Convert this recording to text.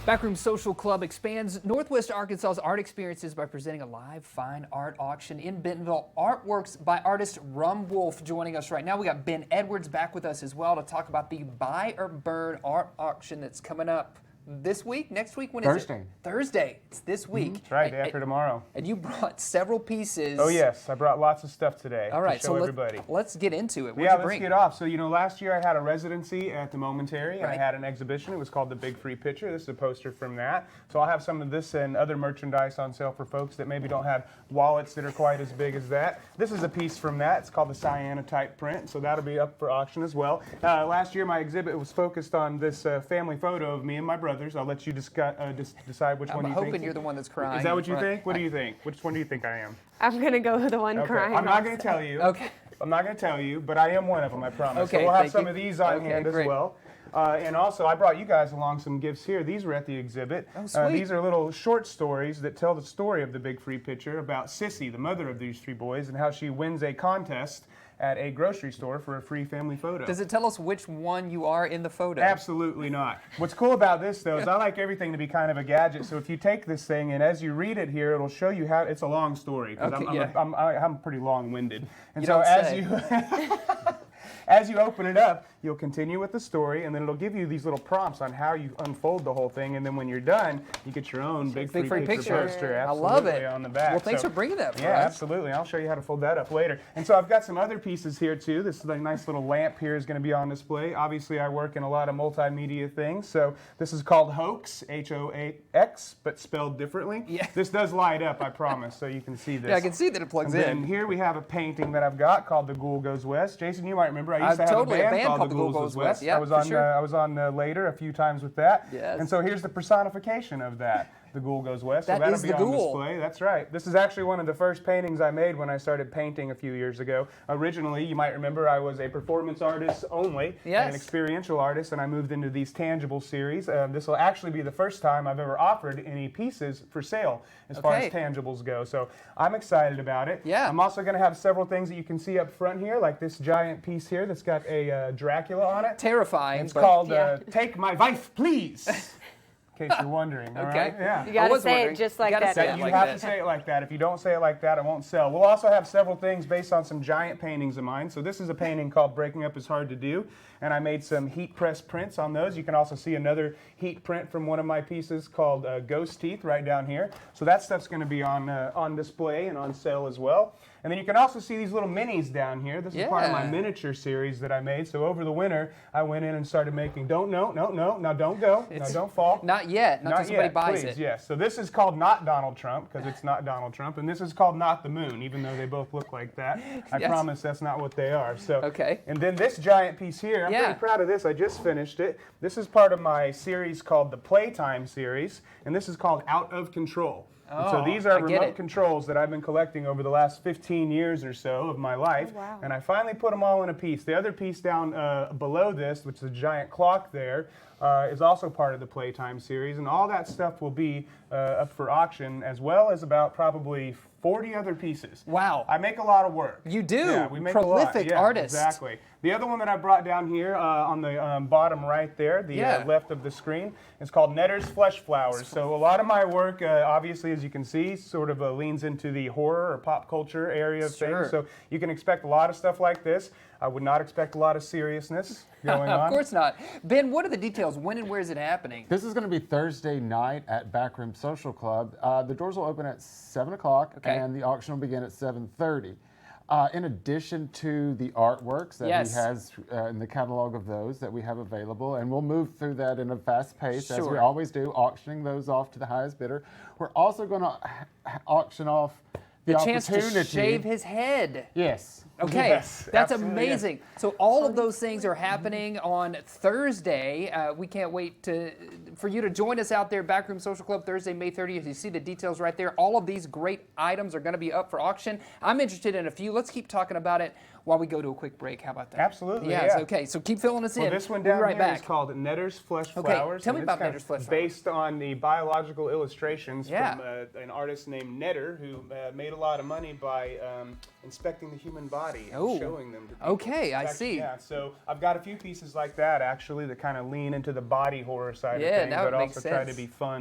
Backroom Social Club expands Northwest Arkansas's art experiences by presenting a live fine art auction in Bentonville. Artworks by artist Rumwolf joining us right now. We got Ben Edwards back with us as well to talk about the Buy or Burn art auction that's coming up this week, next week. When is Thursday. it? Thursday. It's this week. That's right, day after tomorrow. And you brought several pieces. Oh yes, I brought lots of stuff today. All right, to show so everybody. let's get into it. What'd Yeah, you let's bring? get off. So, last year I had a residency at the Momentary, and I Right. had an exhibition. It was called The Big Free Picture. This is a poster from that. So I'll have some of this and other merchandise on sale for folks that maybe don't have wallets that are quite as big as that. This is a piece from that. It's called the cyanotype print, so that'll be up for auction as well. Last year my exhibit was focused on this family photo of me and my brothers. I'll let you decide which one you I'm think. hoping you're the one that's crying. Is that what you Right. think? What do you think? Which one do you think I am? I'm going to go with the one Okay. crying. I'm not going to tell you. Okay. I'm not going to tell you, but I am one of them, I promise. Okay, So we'll have thank some you. of these on Okay, hand great. as well. And also, I brought you guys along some gifts here. These were at the exhibit. Oh, sweet. These are little short stories that tell the story of the Big Free Picture about Sissy, the mother of these three boys, and how she wins a contest at a grocery store for a free family photo. Does it tell us which one you are in the photo? Absolutely not. What's cool about this, though, is I like everything to be kind of a gadget. So if you take this thing and as you read it here, it'll show you how. It's a long story because Okay, yeah. I'm pretty long-winded, and You so don't as say. you as you open it up, you'll continue with the story, and then it'll give you these little prompts on how you unfold the whole thing. And then when you're done, you get your own big free picture poster. I love absolutely, it. on the back. Well, thanks So- for bringing that for Yeah, us. absolutely. I'll show you how to fold that up later. And so I've got some other pieces here too. This is a nice little lamp here is going to be on display. Obviously, I work in a lot of multimedia things. So this is called Hoax, H-O-A-X, but spelled differently. Yeah. This does light up, I promise, so you can see this. Yeah, I can see that it plugs And in. then here we have a painting that I've got called The Ghoul Goes West. Jason, you might remember I used to have totally, a band called The Ghoul Goes West. Yeah, I was for on sure. I was on later a few times with that. Yes. And so here's the personification of that. The Ghoul Goes West. That so that'll is be the on ghoul. display. That's right. This is actually one of the first paintings I made when I started painting a few years ago. Originally, you might remember I was a performance artist only, Yes. and an experiential artist, and I moved into these tangible series. This will actually be the first time I've ever offered any pieces for sale as far Okay. as tangibles go. So I'm excited about it. Yeah. I'm also going to have several things that you can see up front here, like this giant piece here that's got a Dracula on it. Terrifying. It's but- called Yeah. Take My Wife, Please. In case you're wondering. All Okay. right? Yeah. You I got to was say wondering. it just You like gotta that. say That it you like have that. to say it like that. If you don't say it like that, it won't sell. We'll also have several things based on some giant paintings of mine. So this is a painting called Breaking Up Is Hard to Do, and I made some heat press prints on those. You can also see another heat print from one of my pieces called Ghost Teeth right down here. So that stuff's going to be on display and on sale as well. And then you can also see these little minis down here. This is part of my Yeah. miniature series that I made. So over the winter, I went in and started making. No, now don't go. Now don't fall. Not yet. Not until somebody buys please, it. yes. So this is called Not Donald Trump, because it's not Donald Trump, and this is called Not the Moon, even though they both look like that. I Yes. promise that's not what they are. So Okay. And then this giant piece here, I'm Yeah. pretty proud of this. I just finished it. This is part of my series called the Playtime series, and this is called Out of Control. And so Oh, these I are get remote it. controls that I've been collecting over the last 15 years or so of my life. Oh, wow. And I finally put them all in a piece. The other piece down below this, which is a giant clock there, is also part of the Playtime series. And all that stuff will be up for auction, as well as about probably 40 other pieces. Wow. I make a lot of work. You do. Yeah, we make a lot. Prolific Yeah, artist. Exactly. The other one that I brought down here on the bottom right there, the Yeah. left of the screen, is called Netter's Flesh Flowers. So a lot of my work, obviously, as you can see, sort of leans into the horror or pop culture area of Sure. things. So you can expect a lot of stuff like this. I would not expect a lot of seriousness going on. Of course not. Ben, what are the details? When and where is it happening? This is going to be Thursday night at Backroom Social Club. The doors will open at 7 o'clock, Okay. and the auction will begin at 7:30. In addition to the artworks that Yes. he has in the catalog of those that we have available, and we'll move through that in a fast pace, as we Sure. always do, auctioning those off to the highest bidder. We're also going to auction off the Chance to opportunity. shave his head. Yes. Okay, Yes, that's absolutely, yes. amazing. So all of those things are happening on Thursday. We can't wait for you to join us out there, Backroom Social Club, Thursday, May 30th. You see the details right there. All of these great items are going to be up for auction. I'm interested in a few. Let's keep talking about it while we go to a quick break. How about that? Absolutely, Yes, yeah. okay. So keep filling us in. Well, this one We'll down be right here back. is called Netter's Flesh Okay, Flowers. tell me and about it's kind Netter's of Flesh Flowers. Based on the biological illustrations Yeah. from an artist named Netter, who made a lot of money by inspecting the human body. body and Oh. showing them to people. Okay, I It's actually- see. Yeah, so I've got a few pieces like that actually that kind of lean into the body horror side Yeah, of things, that would but make also try to sense. be fun